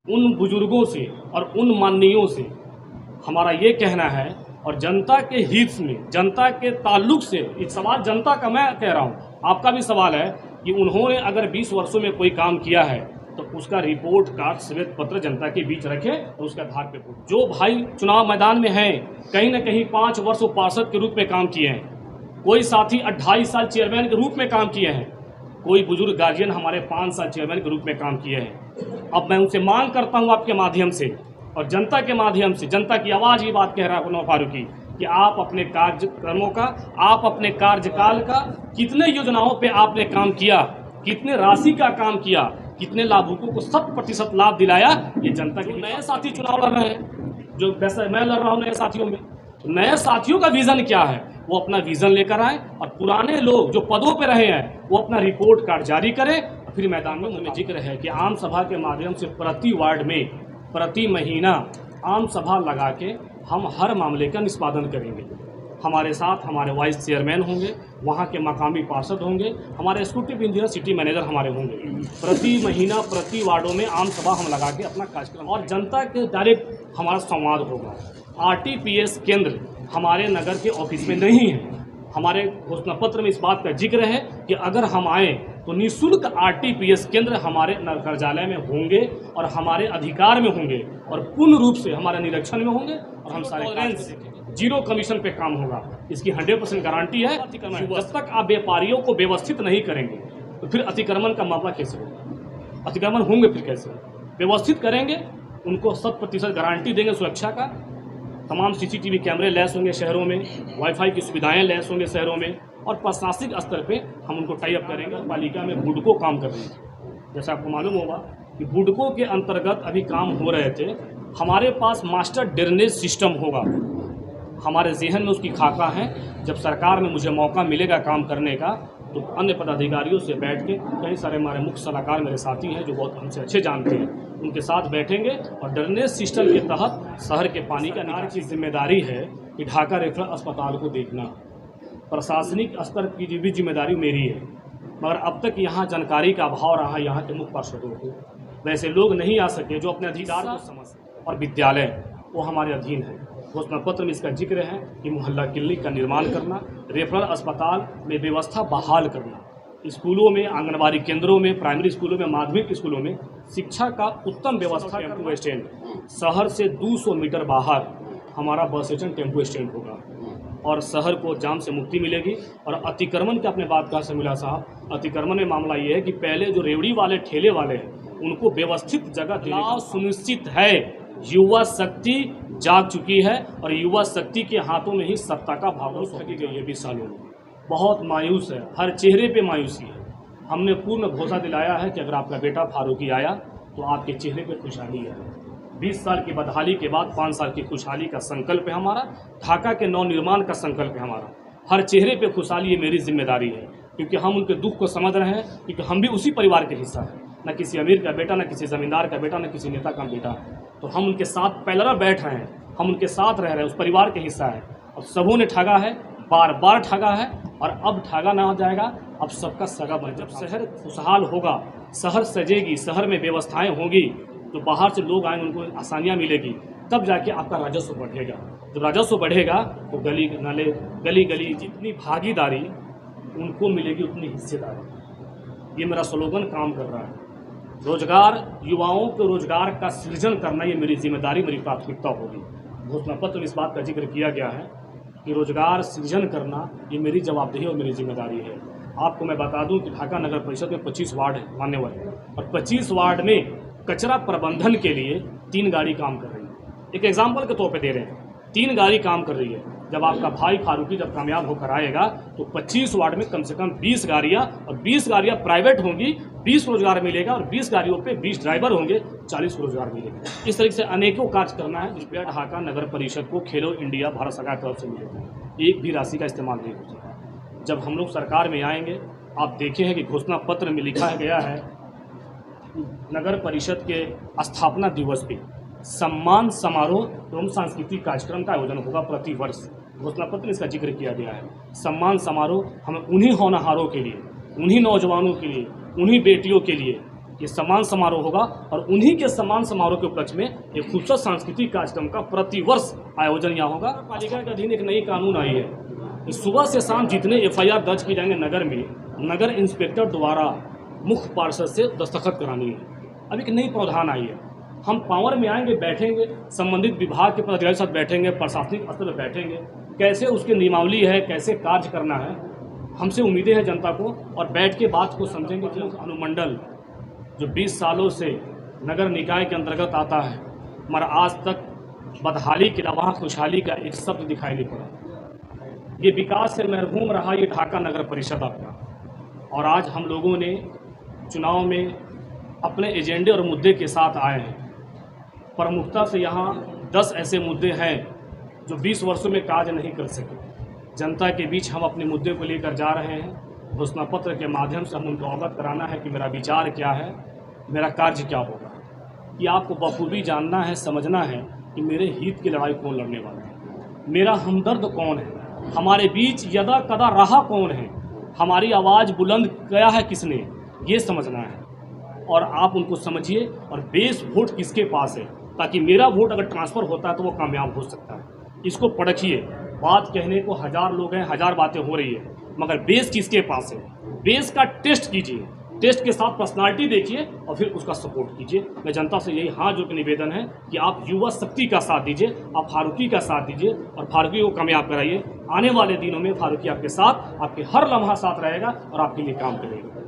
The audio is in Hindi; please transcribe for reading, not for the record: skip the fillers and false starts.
उन बुजुर्गों से और उन माननीयों से हमारा ये कहना है और जनता के हित में, जनता के ताल्लुक से, एक सवाल जनता का मैं कह रहा हूँ, आपका भी सवाल है कि उन्होंने अगर 20 वर्षों में कोई काम किया है तो उसका रिपोर्ट कार्ड श्वेत पत्र जनता के बीच रखें और उसके आधार पर जो भाई चुनाव मैदान में हैं, कहीं ना कहीं 5 वर्ष पार्षद के रूप में काम किए हैं, कोई साथी 28 साल चेयरमैन के रूप में काम किए हैं, कोई बुजुर्ग गार्जियन हमारे 5 साल चेयरमैन के रूप में काम किए हैं। अब मैं उनसे मांग करता हूं आपके माध्यम से और जनता के माध्यम से, जनता की आवाज़ ये बात कह रहा है उमर फारूकी कि आप अपने कार्यक्रमों का, आप अपने कार्यकाल का कितने योजनाओं पे आपने काम किया, कितने राशि का काम किया, कितने लाभुकों को 100% लाभ दिलाया, ये जनता के। नए साथी चुनाव लड़ रहे हैं, जो वैसे मैं लड़ रहा हूँ नए साथियों में, नए साथियों का विजन क्या है, वो अपना विजन लेकर आए और पुराने लोग जो पदों पे रहे हैं वो अपना रिपोर्ट कार्ड जारी करें। फिर मैदान में उनमें जिक्र है कि आम सभा के माध्यम से प्रति वार्ड में प्रति महीना आम सभा लगा के हम हर मामले का निष्पादन करेंगे। हमारे साथ हमारे वाइस चेयरमैन होंगे, वहाँ के मकामी पार्षद होंगे, हमारे एग्जीक्यूटिव इंजीनियर, सिटी मैनेजर हमारे होंगे। प्रति महीना प्रति वार्डों में आम सभा हम लगा के अपना कार्यक्रम और जनता के डायरेक्ट हमारा संवाद होगा। RTPS केंद्र हमारे नगर के ऑफिस में नहीं है। हमारे घोषणा पत्र में इस बात का जिक्र है कि अगर हम आए तो निःशुल्क RTPS केंद्र हमारे कार्यालय में होंगे और हमारे अधिकार में होंगे और पूर्ण रूप से हमारे निरीक्षण में होंगे और हम सारे जीरो कमीशन पे काम होगा। इसकी 100% गारंटी है। जब तक आप व्यापारियों को व्यवस्थित नहीं करेंगे तो फिर अतिक्रमण का मामला कैसे होगा, अतिक्रमण होंगे फिर कैसे? व्यवस्थित करेंगे, उनको 100% गारंटी देंगे सुरक्षा का, तमाम CCTV कैमरे लैस होंगे शहरों में, वाईफाई की सुविधाएं लैस होंगे शहरों में और प्रशासनिक स्तर पे हम उनको टाई अप करेंगे। पालिका में बुडको काम कर रही है, जैसा आपको मालूम होगा कि बुडको के अंतर्गत अभी काम हो रहे थे। हमारे पास मास्टर ड्रेनेज सिस्टम होगा, हमारे जहन में उसकी खाका है। जब सरकार में मुझे मौका मिलेगा काम करने का तो अन्य पदाधिकारियों से बैठ के, कई सारे हमारे मुख्य सलाहकार मेरे साथी हैं जो बहुत हमसे अच्छे जानते हैं, उनके साथ बैठेंगे और ड्रेनेज सिस्टम के तहत शहर के पानी का निकाल की जिम्मेदारी है कि ढाका रेफरल अस्पताल को देखना। प्रशासनिक स्तर की भी जिम्मेदारी मेरी है, मगर अब तक यहाँ जानकारी का अभाव रहा यहाँ के मुख्य पार्षदों को। वैसे लोग नहीं आ सके जो अपने अधिकार को समझ, और विद्यालय वो हमारे अधीन है। घोषणा पत्र में इसका जिक्र है कि मोहल्ला क्लिनिक का निर्माण करना, रेफरल अस्पताल में व्यवस्था बहाल करना, स्कूलों में, आंगनबाड़ी केंद्रों में, प्राइमरी स्कूलों में, माध्यमिक स्कूलों में शिक्षा का उत्तम व्यवस्था। टेम्पो स्टैंड, शहर से 200 मीटर बाहर हमारा बस स्टैंड टेम्पो स्टैंड होगा और शहर को जाम से मुक्ति मिलेगी। और अतिक्रमण के अपने बात कहा से मिला साहब, अतिक्रमण में मामला ये है कि पहले जो रेवड़ी वाले, ठेले वाले हैं, उनको व्यवस्थित जगह देना सुनिश्चित है। युवा शक्ति जाग चुकी है और युवा शक्ति के हाथों में ही सत्ता का भाव सकी गई है 20 सालों में। बहुत मायूस है, हर चेहरे पे मायूसी है। हमने पूर्ण भरोसा दिलाया है कि अगर आपका बेटा फारूकी आया तो आपके चेहरे पे खुशहाली है। 20 साल की बदहाली के बाद 5 साल की खुशहाली का संकल्प है हमारा, ढाका के नवनिर्माण का संकल्प है हमारा। हर चेहरे पे खुशहाली, ये मेरी जिम्मेदारी है, क्योंकि हम उनके दुख को समझ रहे हैं, क्योंकि हम भी उसी परिवार के हिस्सा हैं। न किसी अमीर का बेटा, न किसी ज़मींदार का बेटा, न किसी नेता का बेटा, तो हम उनके साथ पहले बैठ रहे हैं, हम उनके साथ रह रहे हैं, उस परिवार के हिस्सा है। और सबों ने ठगा है, बार बार ठगा है और अब ठगा ना हो जाएगा, अब सबका सगा बन। जब शहर खुशहाल होगा, शहर सजेगी, शहर में व्यवस्थाएं होंगी, तो बाहर से लोग आएंगे, उनको आसानियां मिलेगी, तब जाके आपका राजस्व बढ़ेगा। जब राजस्व बढ़ेगा तो गली नाले, गली गली जितनी भागीदारी उनको मिलेगी उतनी हिस्सेदारी। ये मेरा स्लोगन काम कर रहा है। रोजगार, युवाओं को रोजगार का सृजन करना, ये मेरी जिम्मेदारी, मेरी प्राथमिकता होगी। घोषणा पत्र में इस बात का जिक्र किया गया है कि रोजगार सृजन करना ये मेरी जवाबदेही और मेरी जिम्मेदारी है। आपको मैं बता दूं कि ढाका नगर परिषद में 25 वार्ड है मान्यवर है और 25 वार्ड में कचरा प्रबंधन के लिए 3 गाड़ी काम कर रही है। एक एग्जाम्पल के तौर पे दे रहे हैं, 3 गाड़ी काम कर रही है। जब आपका भाई फारूकी जब कामयाब होकर आएगा तो 25 वार्ड में कम से कम 20 गाड़ियाँ, और 20 गाड़ियाँ प्राइवेट होंगी, 20 रोजगार मिलेगा, और 20 गाड़ियों पे 20 ड्राइवर होंगे, 40 रोजगार मिलेगा। इस तरीके से अनेकों कार्य करना है। रुपया ढाका नगर परिषद को खेलो इंडिया भारत सरकार की तरफ से मिलेगा, एक भी राशि का इस्तेमाल नहीं हो सका। जब हम लोग सरकार में आएंगे, आप देखे हैं कि घोषणा पत्र में लिखा गया है नगर परिषद के स्थापना दिवस पे सम्मान समारोह एवं सांस्कृतिक कार्यक्रम का आयोजन होगा प्रति वर्ष। घोषणा पत्र में इसका जिक्र किया गया है। सम्मान समारोह हमें उन्हीं होनहारों के लिए, उन्हीं नौजवानों के लिए, उन्हीं बेटियों के लिए ये सम्मान समारोह होगा और उन्हीं के सम्मान समारोह के उपलक्ष्य में एक खूबसूरत सांस्कृतिक कार्यक्रम का प्रतिवर्ष आयोजन यहाँ होगा। पालिका के अधीन एक नई कानून आई है, सुबह से शाम जितने एफआईआर दर्ज किए जाएंगे नगर में, नगर इंस्पेक्टर द्वारा मुख्य पार्षद से दस्तखत करानी है। अब एक नई प्रावधान आई है, हम पावर में आएंगे, बैठेंगे, संबंधित विभाग के पदाधिकारी के साथ बैठेंगे, प्रशासनिक स्तर पर बैठेंगे, कैसे उसकी नियमावली है, कैसे कार्य करना है, हमसे उम्मीदें हैं जनता को, और बैठ के बात को समझेंगे कि अनुमंडल जो 20 सालों से नगर निकाय के अंतर्गत आता है, मगर आज तक बदहाली के अलावा खुशहाली का एक शब्द दिखाई नहीं पड़ा। ये विकास से महरूम रहा ये ढाका नगर परिषद आपका, और आज हम लोगों ने चुनाव में अपने एजेंडे और मुद्दे के साथ आए हैं। प्रमुखता से यहाँ 10 ऐसे मुद्दे हैं जो 20 वर्षों में कार्य नहीं कर सके। जनता के बीच हम अपने मुद्दे को लेकर जा रहे हैं। घोषणा पत्र के माध्यम से हम उनको अवगत कराना है कि मेरा विचार क्या है, मेरा कार्य क्या होगा। कि आपको बखूबी जानना है, समझना है कि मेरे हित की लड़ाई कौन लड़ने वाला है, मेरा हमदर्द कौन है, हमारे बीच यदा कदा रहा कौन है, हमारी आवाज़ बुलंद किया है किसने, ये समझना है। और आप उनको समझिए और बेस वोट किसके पास है, ताकि मेरा वोट अगर ट्रांसफ़र होता है तो वो कामयाब हो सकता है। इसको परखिए। बात कहने को 1000 लोग हैं, 1000 बातें हो रही है, मगर बेस किसके पास है, बेस का टेस्ट कीजिए, टेस्ट के साथ पर्सनालिटी देखिए और फिर उसका सपोर्ट कीजिए। मैं जनता से यही हाथ जोड़ के निवेदन है कि आप युवा शक्ति का साथ दीजिए, आप फारूकी का साथ दीजिए और फारूकी को कामयाब कराइए। आने वाले दिनों में फारूकी आपके साथ, आपके हर लम्हा साथ रहेगा और आपके लिए काम करेगा।